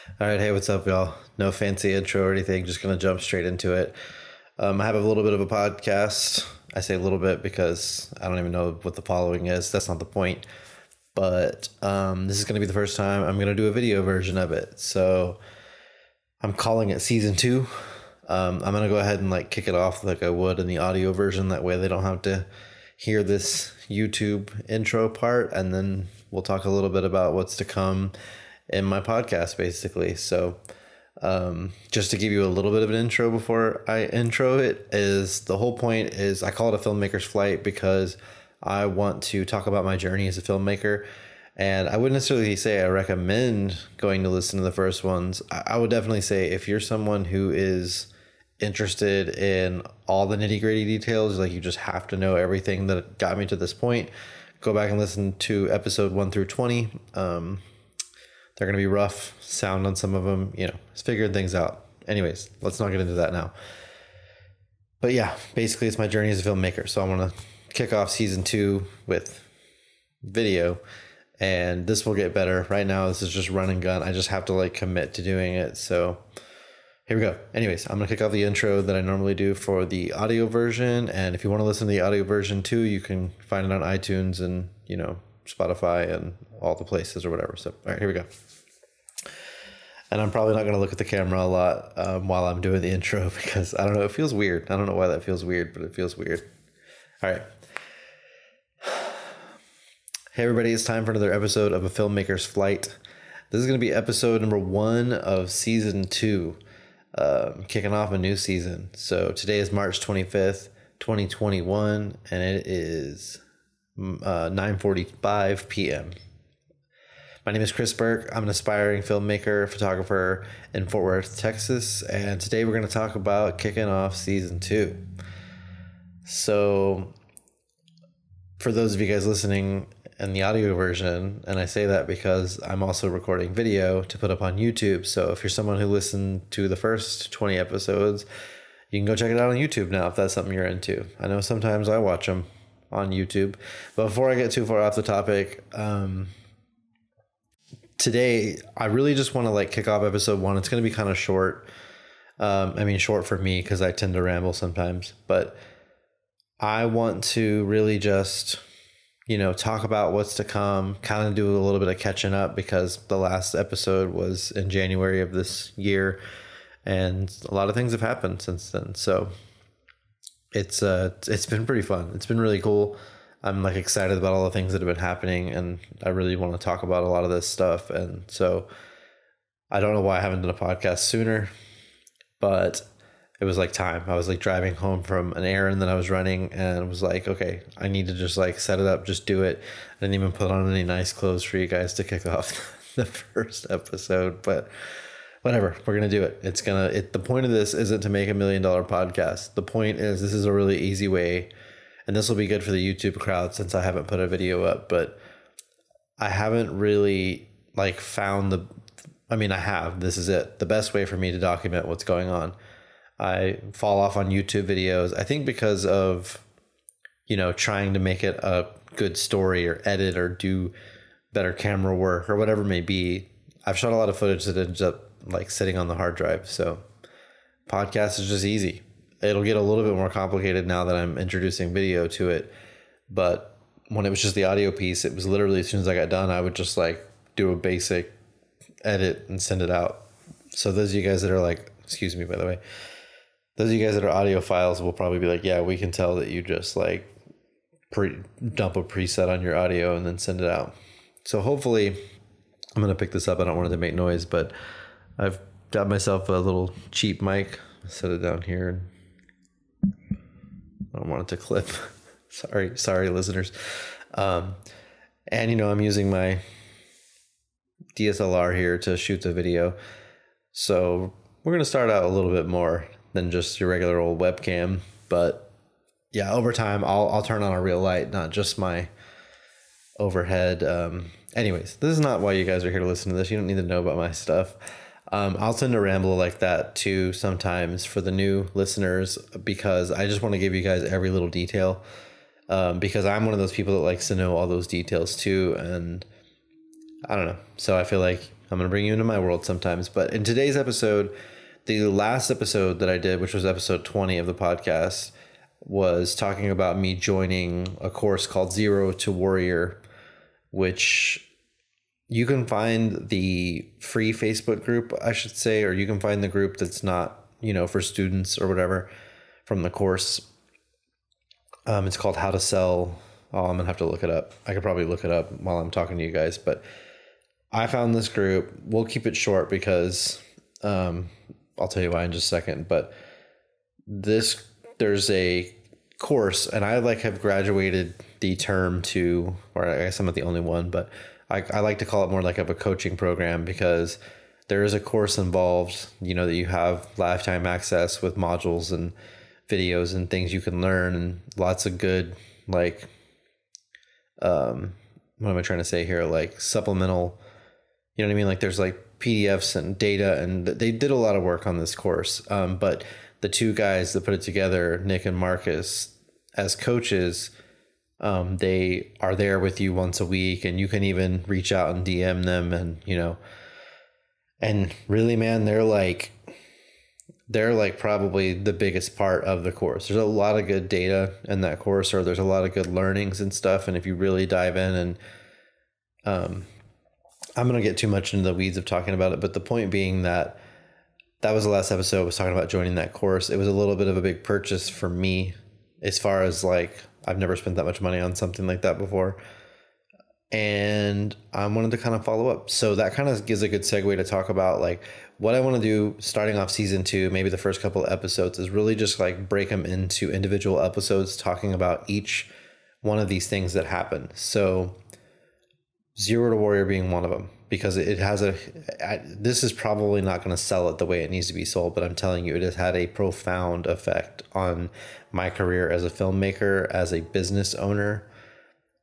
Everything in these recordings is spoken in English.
All right, hey, what's up, y'all? No fancy intro or anything, just gonna jump straight into it. I have a little bit of a podcast. I say a little bit because I don't even know what the following is. That's not the point. But this is gonna be the first time I'm gonna do a video version of it. So I'm calling it season two. I'm gonna go ahead and like kick it off like I would in the audio version. That way they don't have to hear this YouTube intro part, and then we'll talk a little bit about what's to come in my podcast, basically. So just to give you a little bit of an intro before I intro it, is the whole point is I call it a filmmaker's flight because I want to talk about my journey as a filmmaker. And I wouldn't necessarily say I recommend going to listen to the first ones. I would definitely say if you're someone who is interested in all the nitty gritty details, like you just have to know everything that got me to this point, go back and listen to episode 1 through 20. They're going to be rough sound on some of them, just figuring things out. Anyways, let's not get into that now. But yeah, basically it's my journey as a filmmaker. So I want to kick off season 2 with video, and this will get better. Right now, this is just run and gun. I just have to like commit to doing it. So here we go. Anyways, I'm going to kick off the intro that I normally do for the audio version. And if you want to listen to the audio version too, you can find it on iTunes and, Spotify and all the places or whatever. So, all right, here we go. And I'm probably not going to look at the camera a lot while I'm doing the intro because I don't know, it feels weird. I don't know why that feels weird, but it feels weird. All right. Hey, everybody, it's time for another episode of A Filmmaker's Flight. This is going to be episode number 1 of season 2, kicking off a new season. So today is March 25th, 2021, and it is 9:45 p.m. My name is Chris Burke. I'm an aspiring filmmaker, photographer in Fort Worth, Texas, and today we're going to talk about kicking off season 2. So for those of you guys listening in the audio version, and I say that because I'm also recording video to put up on YouTube. So if you're someone who listened to the first 20 episodes, you can go check it out on YouTube now if that's something you're into. I know sometimes I watch them on YouTube. But before I get too far off the topic, today I really just want to like kick off episode 1. It's going to be kind of short. Short for me because I tend to ramble sometimes, but I want to really just, talk about what's to come, kind of do a little bit of catching up because the last episode was in January of this year and a lot of things have happened since then. So it's been pretty fun. It's been really cool. I'm like excited about all the things that have been happening, and I really want to talk about a lot of this stuff. And so I don't know why I haven't done a podcast sooner, but it was like time. I was like driving home from an errand that I was running and I was like, okay, I need to just like set it up, just do it. I didn't even put on any nice clothes for you guys to kick off the first episode, but whatever, we're going to do it. The point of this isn't to make $1 million podcast. The point is this is a really easy way, and this will be good for the YouTube crowd since I haven't put a video up, but I haven't really like found I have, this is it. The best way for me to document what's going on. I fall off on YouTube videos, I think because of, trying to make it a good story or edit or do better camera work or whatever it may be. I've shot a lot of footage that ends up like sitting on the hard drive. So podcast is just easy. It'll get a little bit more complicated now that I'm introducing video to it. But when it was just the audio piece, it was literally as soon as I got done, I would just like do a basic edit and send it out. So those of you guys that are like, excuse me, by the way, those of you guys that are audiophiles will probably be like, yeah, we can tell that you just like dump a preset on your audio and then send it out. So hopefully I'm going to pick this up. I don't want it to make noise, but I've got myself a little cheap mic. Set it down here. I don't want it to clip. Sorry, listeners. And I'm using my DSLR here to shoot the video. So we're going to start out a little bit more than just your regular old webcam. But yeah, over time, I'll turn on a real light, not just my overhead. Anyways, this is not why you guys are here to listen to this. You don't need to know about my stuff. I'll tend to ramble like that too sometimes for the new listeners because I just want to give you guys every little detail. Because I'm one of those people that likes to know all those details too. And I don't know. So I feel like I'm going to bring you into my world sometimes. But in today's episode, the last episode that I did, which was episode 20 of the podcast, was talking about me joining a course called Zero to Warrior, which you can find the free Facebook group, I should say, or you can find the group that's not, for students or whatever from the course. It's called How to Sell. Oh, I'm gonna have to look it up. I could probably look it up while I'm talking to you guys, but I found this group. We'll keep it short because I'll tell you why in just a second. But there's a course, and I have graduated the term to, or I guess I'm not the only one, but I like to call it more like of a coaching program, because there is a course involved, that you have lifetime access with modules and videos and things you can learn, and lots of good, what am I trying to say here? Supplemental, you know what I mean? There's PDFs and data, and they did a lot of work on this course. But the two guys that put it together, Nick and Marcus, as coaches, they are there with you once a week, and you can even reach out and DM them, and, and really, man, they're probably the biggest part of the course. There's a lot of good data in that course, or there's a lot of good learnings and stuff. And if you really dive in, and I'm going to get too much into the weeds of talking about it, but the point being that was the last episode, was talking about joining that course. It was a little bit of a big purchase for me, as far as I've never spent that much money on something like that before. And I wanted to kind of follow up. So that kind of gives a good segue to talk about what I want to do starting off season 2, maybe the first couple of episodes, is really just break them into individual episodes, talking about each one of these things that happen. So Zero to Warrior being one of them, because it has this is probably not going to sell it the way it needs to be sold, but I'm telling you, it has had a profound effect on my career as a filmmaker, as a business owner.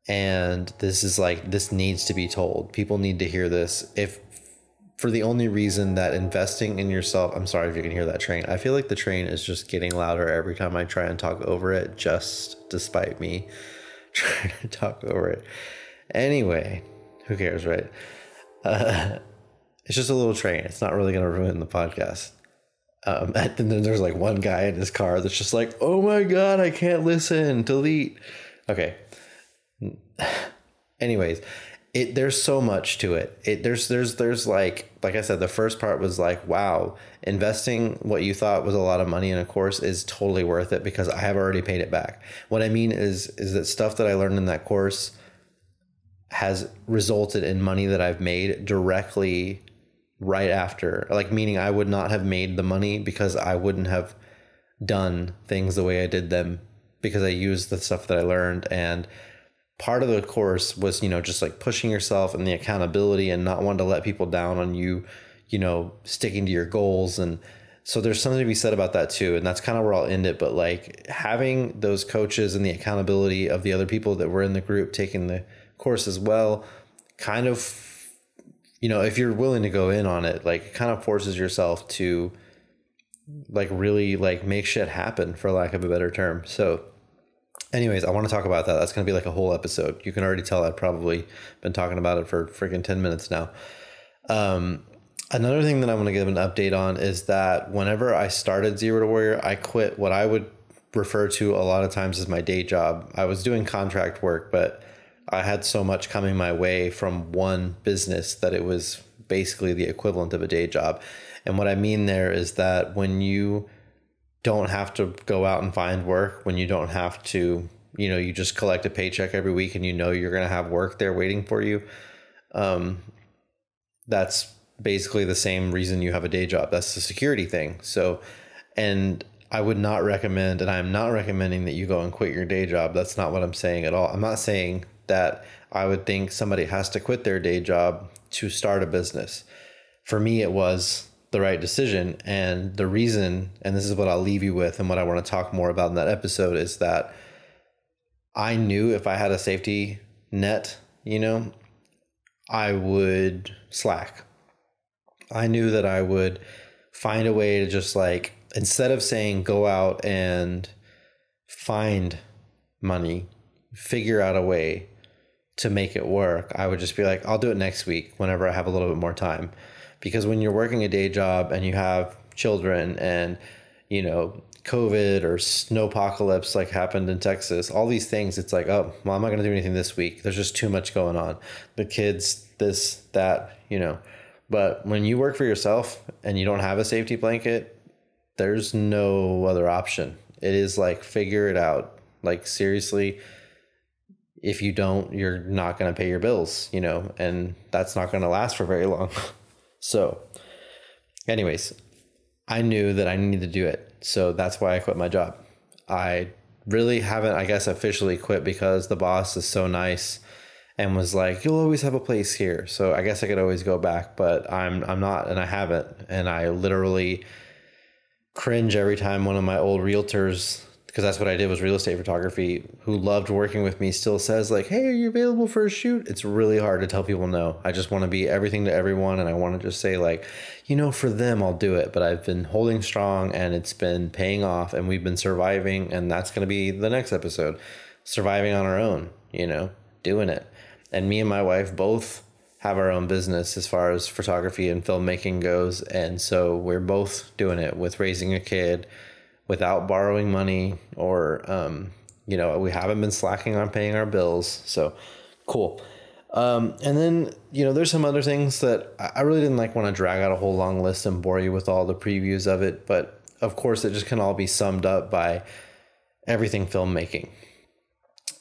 And this is this needs to be told. People need to hear this. If for the only reason that investing in yourself, I'm sorry if you can hear that train. I feel like the train is just getting louder every time I try and talk over it, just despite me trying to talk over it. Anyway, who cares, right? It's just a little train. It's not really going to ruin the podcast. And then there's one guy in his car that's just oh my God, I can't listen, delete. Okay. Anyways, there's so much to it. There's like I said, the first part was wow, investing what you thought was a lot of money in a course is totally worth it, because I have already paid it back. What I mean is that stuff that I learned in that course has resulted in money that I've made directly right after, meaning I would not have made the money because I wouldn't have done things the way I did them, because I used the stuff that I learned. And part of the course was, just pushing yourself and the accountability, and not wanting to let people down on you, sticking to your goals. And so there's something to be said about that too. And that's kind of where I'll end it. But having those coaches and the accountability of the other people that were in the group taking the course as well, kind of, if you're willing to go in on it, kind of forces yourself to really make shit happen, for lack of a better term. So anyways, I want to talk about that. That's going to be a whole episode. You can already tell I've probably been talking about it for freaking 10 minutes now. Another thing that I want to give an update on is that whenever I started Zero to Warrior, I quit what I would refer to a lot of times as my day job. I was doing contract work, but I had so much coming my way from one business that it was basically the equivalent of a day job. And what I mean there is that when you don't have to go out and find work, when you don't have to, you just collect a paycheck every week, and you're going to have work there waiting for you. That's basically the same reason you have a day job. That's the security thing. So, and I would not recommend, and I'm not recommending that you go and quit your day job. That's not what I'm saying at all. I'm not saying that I would think somebody has to quit their day job to start a business. For me, it was the right decision. And the reason, and this is what I'll leave you with, and what I want to talk more about in that episode, is that I knew if I had a safety net, I would slack. I knew that I would find a way to just instead of saying go out and find money, figure out a way to make it work, I would just be like, I'll do it next week whenever I have a little bit more time. Because when you're working a day job and you have children and, you know, COVID or snowpocalypse like happened in Texas, all these things, it's like, oh, well, I'm not going to do anything this week. There's just too much going on. The kids, this, that, you know. But when you work for yourself and you don't have a safety blanket, there's no other option. It is like, figure it out. Like, seriously, if you don't, you're not going to pay your bills, you know, and that's not going to last for very long. So anyways, I knew that I needed to do it. So that's why I quit my job. I really haven't, I guess, officially quit because the boss is so nice and was like, you'll always have a place here. So I guess I could always go back, but I'm not, and I haven't. And I literally cringe every time one of my old realtors, because that's what I did, was real estate photography, who loved working with me, still says like, hey, are you available for a shoot? It's really hard to tell people no. I just want to be everything to everyone. And I want to just say like, you know, for them, I'll do it. But I've been holding strong and it's been paying off and we've been surviving. And that's going to be the next episode, surviving on our own, you know, doing it. And me and my wife both have our own business as far as photography and filmmaking goes. And so we're both doing it with raising a kid without borrowing money or, you know, we haven't been slacking on paying our bills. So cool. And then, you know, there's some other things that I really didn't like want to drag out a whole long list and bore you with all the previews of it. But of course, it just can all be summed up by everything filmmaking.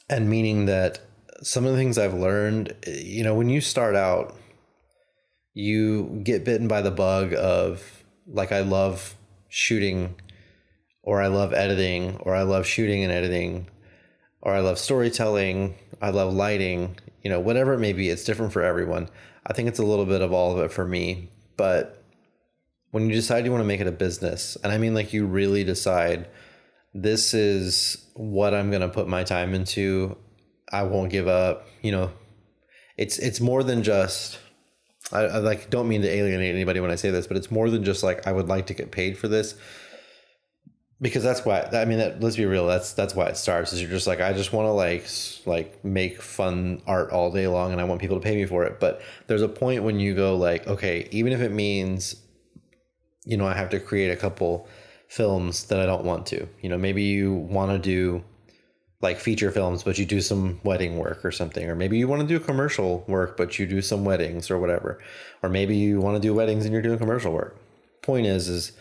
And meaning that some of the things I've learned, you know, when you start out, you get bitten by the bug of like, I love shooting, or I love editing, or I love shooting and editing, or I love storytelling, I love lighting, you know, whatever it may be. It's different for everyone. I think it's a little bit of all of it for me. But when you decide you want to make it a business, and I mean like you really decide, this is what I'm going to put my time into, I won't give up, you know, it's more than just, I like, don't mean to alienate anybody when I say this, but it's more than just like, I would like to get paid for this. Because that's why, I mean, let's be real. That's why it starts, is you're just like, I just want to like make fun art all day long and I want people to pay me for it. But there's a point when you go like, okay, even if it means, you know, I have to create a couple films that I don't want to, you know, maybe you want to do like feature films, but you do some wedding work or something, or maybe you want to do commercial work, but you do some weddings or whatever, or maybe you want to do weddings and you're doing commercial work. Point is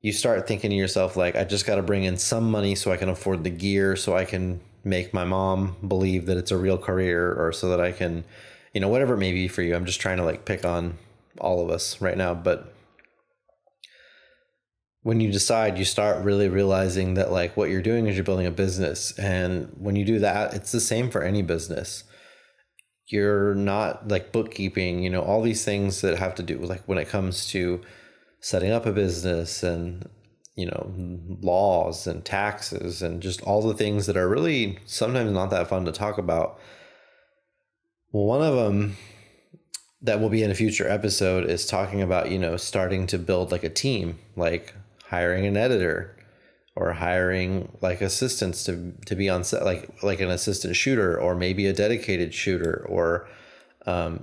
you start thinking to yourself, like, I just got to bring in some money so I can afford the gear, so I can make my mom believe that it's a real career, or so that I can, you know, whatever it may be for you. I'm just trying to like pick on all of us right now. But when you decide, you start really realizing that like what you're doing is you're building a business. And when you do that, it's the same for any business. You're not like bookkeeping, you know, all these things that have to do with like when it comes to setting up a business and, you know, laws and taxes and just all the things that are really sometimes not that fun to talk about. Well, one of them that will be in a future episode is talking about, you know, starting to build like a team, like hiring an editor or hiring like assistants to be on set, like an assistant shooter, or maybe a dedicated shooter, or,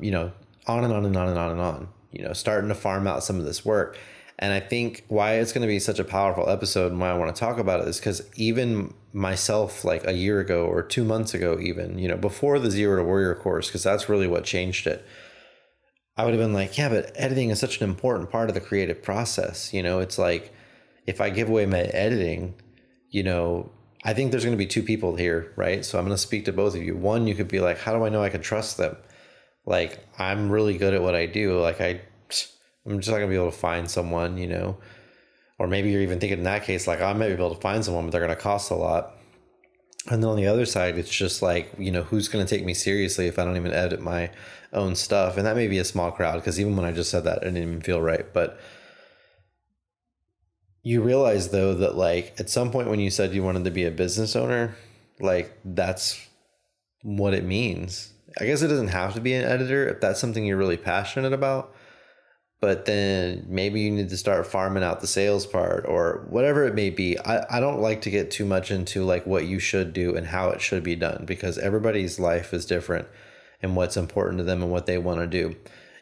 you know, on and on and on and on and on, you know, starting to farm out some of this work. And I think why it's going to be such a powerful episode and why I want to talk about it is because even myself, like a year ago or 2 months ago, even, you know, before the Zero to Warrior course, because that's really what changed it, I would have been like, yeah, but editing is such an important part of the creative process. You know, it's like, if I give away my editing, you know, I think there's going to be two people here, right? So I'm going to speak to both of you. One, you could be like, how do I know I can trust them? Like, I'm really good at what I do. Like, I'm just not going to be able to find someone, you know, or maybe you're even thinking in that case, like, I might be able to find someone, but they're going to cost a lot. And then on the other side, it's just like, you know, who's going to take me seriously if I don't even edit my own stuff? And that may be a small crowd, because even when I just said that, it didn't even feel right. But you realize, though, that like at some point when you said you wanted to be a business owner, like that's what it means. I guess it doesn't have to be an editor if that's something you're really passionate about. but then maybe you need to start farming out the sales part or whatever it may be. I don't like to get too much into like what you should do and how it should be done, because everybody's life is different and what's important to them and what they want to do.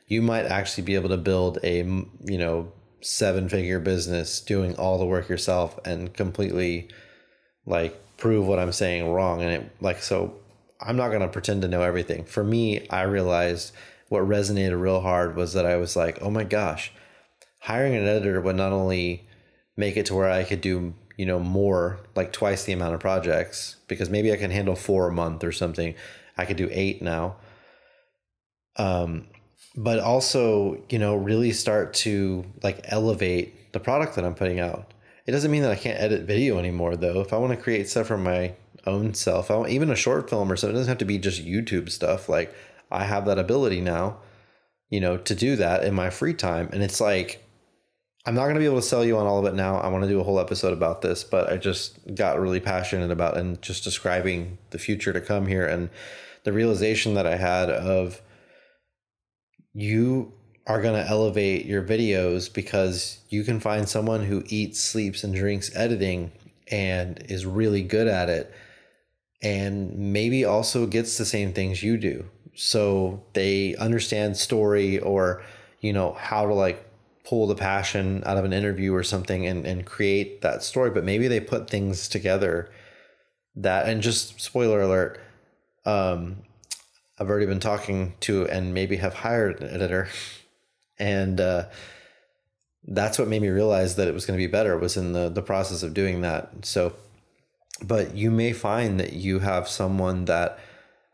You might actually be able to build a, you know, 7-figure business doing all the work yourself and completely like prove what I'm saying wrong. And it like, so I'm not going to pretend to know everything. For me, I realized what resonated real hard was that I was like, oh my gosh, hiring an editor would not only make it to where I could do, you know, more, like twice the amount of projects, because maybe I can handle 4 a month or something. I could do 8 now. But also, you know, really start to like elevate the product that I'm putting out. It doesn't mean that I can't edit video anymore, though. If I want to create stuff for my own self, even a short film or something, it doesn't have to be just YouTube stuff. Like, I have that ability now, you know, to do that in my free time. And it's like, I'm not going to be able to sell you on all of it now. I want to do a whole episode about this, but I just got really passionate about and just describing the future to come here. And the realization that I had of, you are going to elevate your videos because you can find someone who eats, sleeps, and drinks editing and is really good at it, and maybe also gets the same things you do. So they understand story, or, you know, how to like pull the passion out of an interview or something and create that story. But maybe they put things together that, and just spoiler alert, I've already been talking to and maybe have hired an editor. And that's what made me realize that it was going to be better, was in the process of doing that. So, but you may find that you have someone that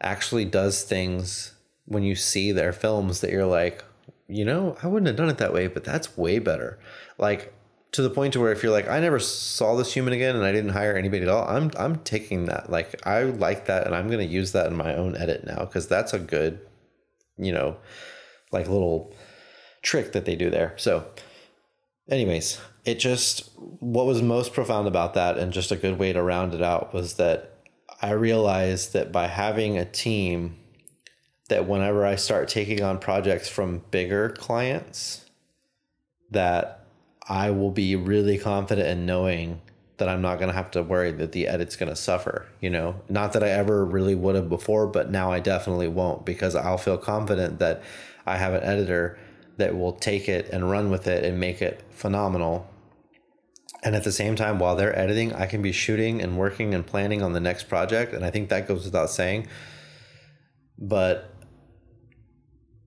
actually does things when you see their films that you're like, you know, I wouldn't have done it that way, but that's way better. Like, to the point to where if you're like, I never saw this human again and I didn't hire anybody at all, I'm taking that. Like, I like that, and I'm going to use that in my own edit now, because that's a good, you know, like little trick that they do there. So anyways, it just, what was most profound about that, and just a good way to round it out, was that I realized that by having a team, that whenever I start taking on projects from bigger clients, that I will be really confident in knowing that I'm not going to have to worry that the edit's going to suffer, you know, not that I ever really would have before, but now I definitely won't, because I'll feel confident that I have an editor that will take it and run with it and make it phenomenal. And at the same time, while they're editing, I can be shooting and working and planning on the next project. And I think that goes without saying, but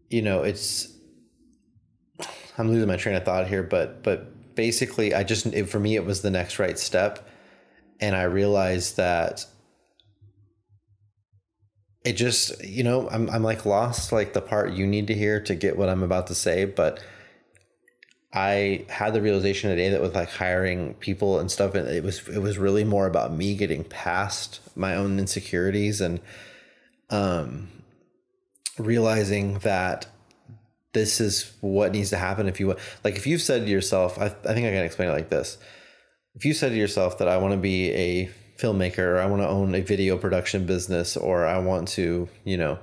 you know, I'm losing my train of thought here, but basically for me, it was the next right step. And I realized that it just, you know, I'm like lost, like the part you need to hear to get what I'm about to say. But I had the realization today that with like hiring people and stuff, it was really more about me getting past my own insecurities and realizing that this is what needs to happen. If you've said to yourself, I think I can explain it like this. If you said to yourself that I want to be a filmmaker, or I want to own a video production business, or I want to, you know,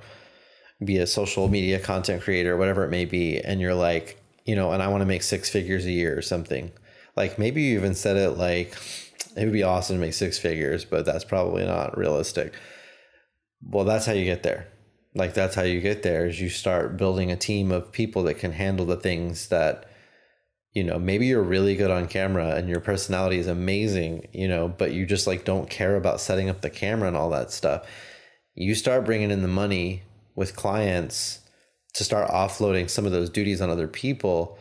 be a social media content creator, whatever it may be, and you're like, you know, and I want to make 6 figures a year or something, like maybe you even said it like, it would be awesome to make 6 figures, but that's probably not realistic. Well, that's how you get there. Like, that's how you get there, is you start building a team of people that can handle the things that, you know, maybe you're really good on camera and your personality is amazing, you know, but you just like don't care about setting up the camera and all that stuff. You start bringing in the money with clients to start offloading some of those duties on other people.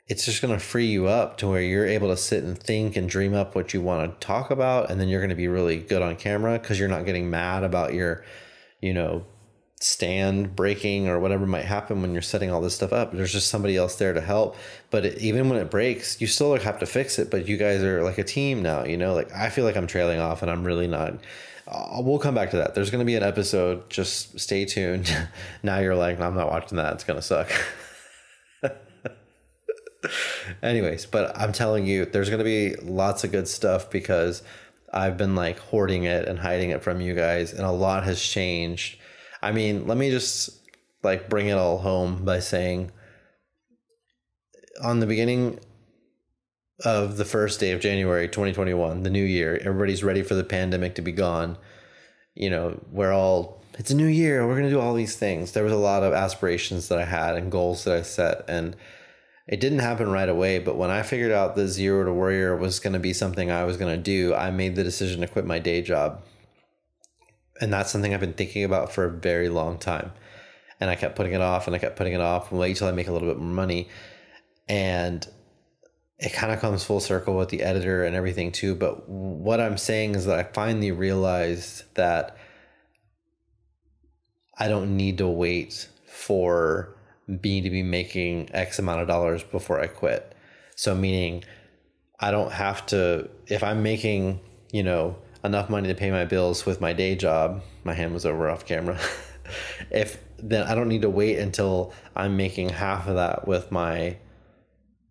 It's just going to free you up to where you're able to sit and think and dream up what you want to talk about. And then you're going to be really good on camera, because you're not getting mad about your, you know, stand breaking or whatever might happen when you're setting all this stuff up. There's just somebody else there to help. But even when it breaks, you still have to fix it, but you guys are like a team now, you know. Like, I feel like I'm trailing off, and I'm really not. We'll come back to that. There's going to be an episode, just stay tuned. Now you're like, I'm not watching that, it's going to suck. Anyways, but I'm telling you, there's going to be lots of good stuff, because I've been like hoarding it and hiding it from you guys, and a lot has changed. I mean, let me just like bring it all home by saying, on the beginning of the first day of January 2021, the new year, everybody's ready for the pandemic to be gone. You know, it's a new year, we're going to do all these things. There was a lot of aspirations that I had and goals that I set, and it didn't happen right away. But when I figured out the Zero to Warrior was going to be something I was going to do, I made the decision to quit my day job. And that's something I've been thinking about for a very long time. And I kept putting it off and I kept putting it off and wait till I make a little bit more money. And it kind of comes full circle with the editor and everything too. But what I'm saying is that I finally realized that I don't need to wait for me to be making X amount of dollars before I quit. So meaning I don't have to, if I'm making, you know, enough money to pay my bills with my day job, my hand was over off camera. Then I don't need to wait until I'm making half of that with my,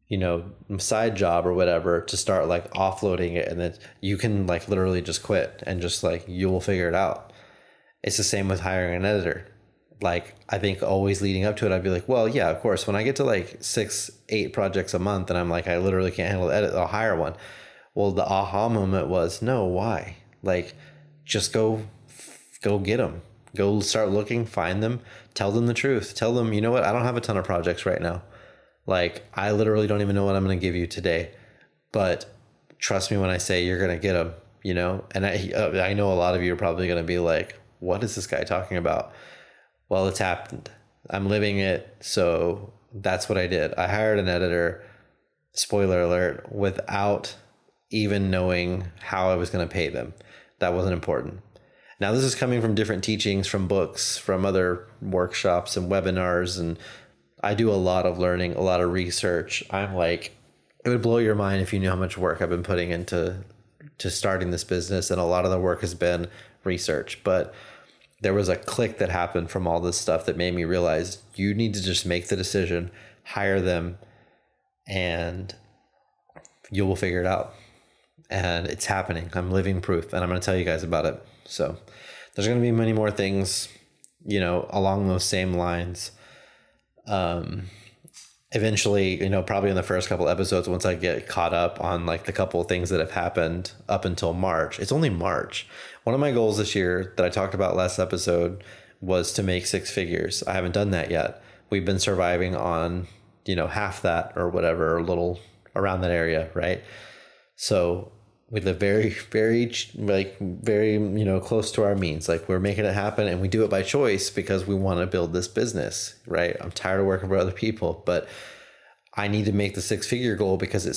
you know, side job or whatever to start like offloading it. And then you can like literally just quit and just like, you will figure it out. It's the same with hiring an editor. Like, I think always leading up to it, I'd be like, well, yeah, of course, when I get to like 6-8 projects a month and I'm like, I literally can't handle the edit, I'll hire one. Well, the aha moment was, no, why? Like, just go get them. Go start looking, find them, tell them the truth. Tell them, you know what? I don't have a ton of projects right now. Like, I literally don't even know what I'm going to give you today. But trust me when I say you're going to get them, you know? And I know a lot of you are probably going to be like, what is this guy talking about? Well, it's happened. I'm living it. So that's what I did. I hired an editor, spoiler alert, without even knowing how I was going to pay them. That wasn't important. Now, this is coming from different teachings, from books, from other workshops and webinars. And I do a lot of learning, a lot of research. I'm like, it would blow your mind if you knew how much work I've been putting into starting this business. And a lot of the work has been research. But there was a click that happened from all this stuff that made me realize you need to just make the decision, hire them, and you will figure it out. And it's happening. I'm living proof, and I'm going to tell you guys about it. So there's going to be many more things, you know, along those same lines. Eventually, you know, probably in the first couple episodes, once I get caught up on like the couple of things that have happened up until March, it's only March. One of my goals this year that I talked about last episode was to make 6 figures. I haven't done that yet. We've been surviving on, you know, half that or whatever, a little around that area, right? So we live very, you know, close to our means. Like, we're making it happen, and we do it by choice because we want to build this business, right? I'm tired of working for other people, but I need to make the 6-figure goal because it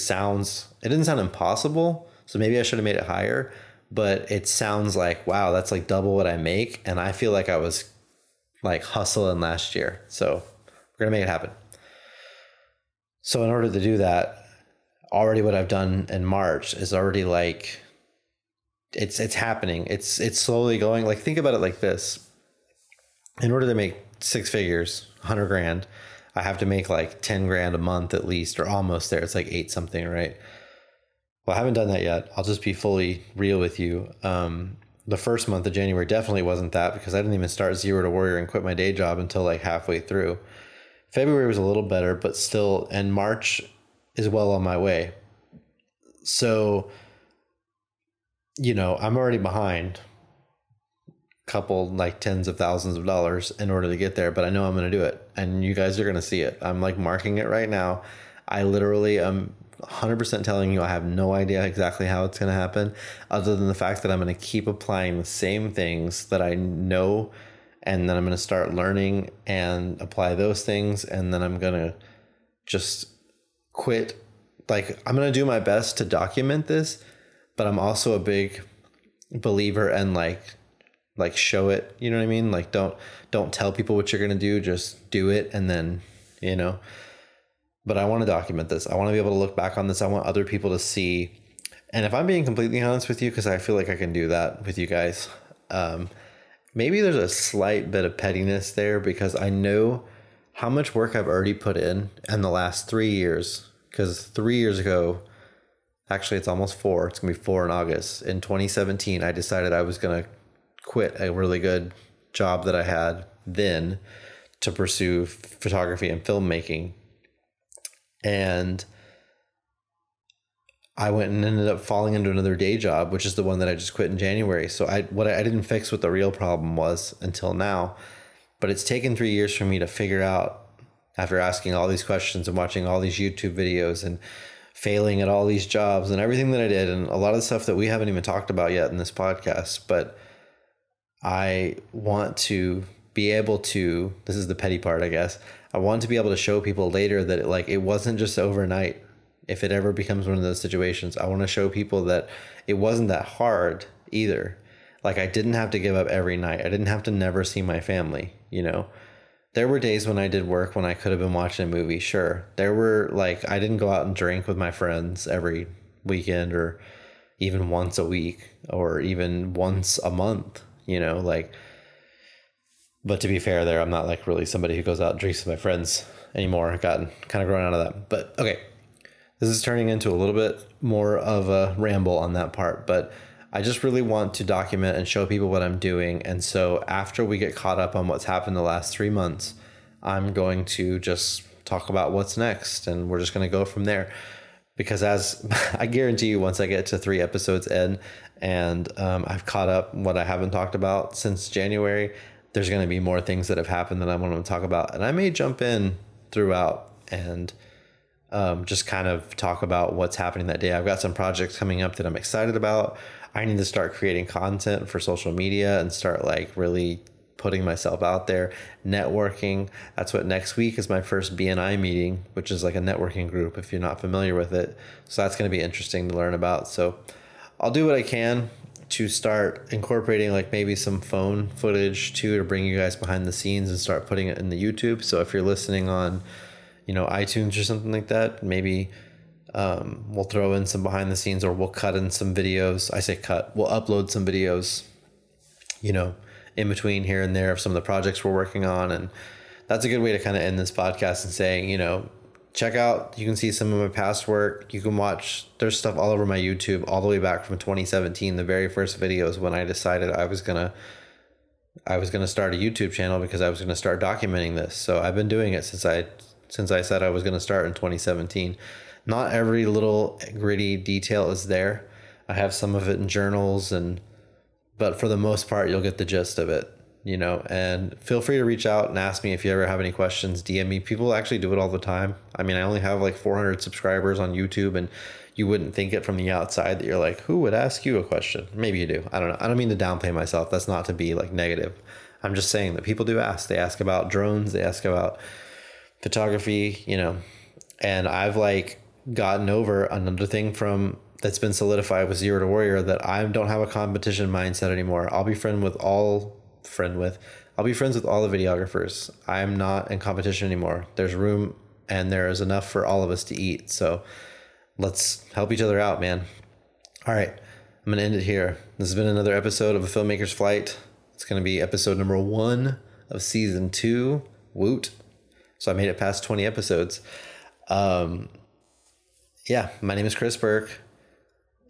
didn't sound impossible. So maybe I should have made it higher, but it sounds like, wow, that's like double what I make. And I feel like I was like hustling last year. So we're going to make it happen. So in order to do that, already what I've done in March is already like, it's happening. It's slowly going. Like, think about it like this. In order to make 6 figures, 100 grand, I have to make like 10 grand a month at least, or almost there. It's like 8 something, right? Well, I haven't done that yet. I'll just be fully real with you. The first month of January definitely wasn't that, because I didn't even start Zero to Warrior and quit my day job until like halfway through. February was a little better, but still, and March is well on my way. So, you know, I'm already behind a couple, like tens of thousands of dollars in order to get there, but I know I'm going to do it, and you guys are going to see it. I'm like marking it right now. I literally am 100% telling you I have no idea exactly how it's going to happen, other than the fact that I'm going to keep applying the same things that I know, and then I'm going to start learning and apply those things, and then I'm going to just quit. Like, I'm going to do my best to document this, but I'm also a big believer in like show it, you know what I mean? Like, don't tell people what you're going to do, just do it. And then, you know, but I want to document this. I want to be able to look back on this. I want other people to see. And if I'm being completely honest with you, because I feel like I can do that with you guys, maybe there's a slight bit of pettiness there, because I know how much work I've already put in the last 3 years. Because 3 years ago, actually it's almost 4, it's gonna be 4 in August. In 2017, I decided I was gonna quit a really good job that I had then to pursue photography and filmmaking. And I went and ended up falling into another day job, which is the one that I just quit in January. So I didn't fix what the real problem was until now, but it's taken 3 years for me to figure out, after asking all these questions and watching all these YouTube videos and failing at all these jobs and everything that I did, and a lot of the stuff that we haven't even talked about yet in this podcast. But I want to be able to, this is the petty part, I guess. I want to be able to show people later that it wasn't just overnight. If it ever becomes one of those situations, I want to show people that it wasn't that hard either. Like, I didn't have to give up every night. I didn't have to never see my family, you know. There were days when I did work when I could have been watching a movie, sure. There were, I didn't go out and drink with my friends every weekend or even once a week or even once a month, you know, but to be fair there, I'm not really somebody who goes out and drinks with my friends anymore. I've gotten kind of grown out of that. But okay, this is turning into a little bit more of a ramble on that part, but I just really want to document and show people what I'm doing. And so after we get caught up on what's happened the last 3 months, I'm going to just talk about what's next, and we're just going to go from there. Because as I guarantee you, once I get to 3 episodes in and I've caught up what I haven't talked about since January, there's going to be more things that have happened that I want to talk about. And I may jump in throughout and just kind of talk about what's happening that day. I've got some projects coming up that I'm excited about. I need to start creating content for social media and start really putting myself out there, networking. That's what next week is, my first BNI meeting, which is like a networking group if you're not familiar with it. So that's going to be interesting to learn about. So I'll do what I can to start incorporating maybe some phone footage too, to bring you guys behind the scenes and start putting it in the YouTube. So if you're listening on, iTunes or something like that, maybe we'll throw in some behind the scenes, or we'll cut in some videos. I say cut, we'll upload some videos, in between here and there of some of the projects we're working on. And that's a good way to kind of end this podcast and saying, check out, you can see some of my past work. You can watch, there's stuff all over my YouTube, all the way back from 2017, the very first videos when I decided I was going to start a YouTube channel because I was going to start documenting this. So I've been doing it since I said I was going to start in 2017. Not every little gritty detail is there. I have some of it in journals, but for the most part, you'll get the gist of it, and feel free to reach out and ask me if you ever have any questions. DM me. People actually do it all the time. I mean, I only have 400 subscribers on YouTube, and you wouldn't think it from the outside that you're like, who would ask you a question? Maybe you do. I don't know. I don't mean to downplay myself. That's not to be negative. I'm just saying that people do ask. They ask about drones. They ask about photography, and I've gotten over another thing that's been solidified with Zero to Warrior, that I don't have a competition mindset anymore. I'll be friends with all the videographers. I'm not in competition anymore. There's room and there is enough for all of us to eat. So let's help each other out, man. All right, I'm going to end it here. This has been another episode of A Filmmaker's Flight. It's going to be episode number 1 of season 2. Woot. So I made it past 20 episodes. Yeah, my name is Chris Burke.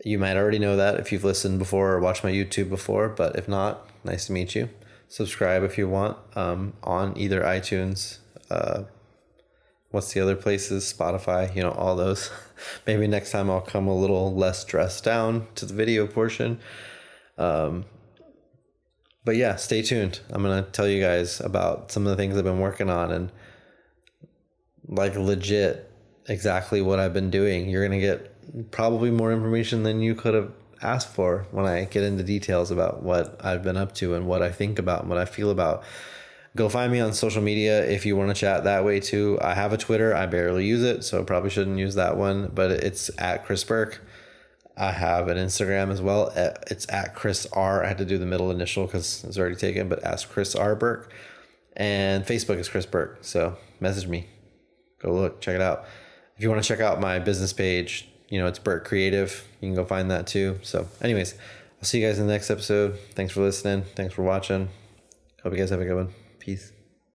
You might already know that if you've listened before or watched my YouTube before, but if not, nice to meet you. Subscribe if you want, on either iTunes, what's the other places, Spotify, all those. Maybe next time I'll come a little less dressed down to the video portion. But yeah, stay tuned. I'm going to tell you guys about some of the things I've been working on, and legit exactly what I've been doing. You're going to get probably more information than you could have asked for when I get into details about what I've been up to and what I think about and what I feel about. Go find me on social media if you want to chat that way too. I have a Twitter. I barely use it, so probably shouldn't use that one, but it's at Chris Burke. I have an Instagram as well. It's at Chris R. I had to do the middle initial because it's already taken, but ask Chris R. Burke. And Facebook is Chris Burke. So message me. Go look, check it out. If you want to check out my business page, it's Burke Creative. You can go find that too. So anyways, I'll see you guys in the next episode. Thanks for listening. Thanks for watching. Hope you guys have a good one. Peace.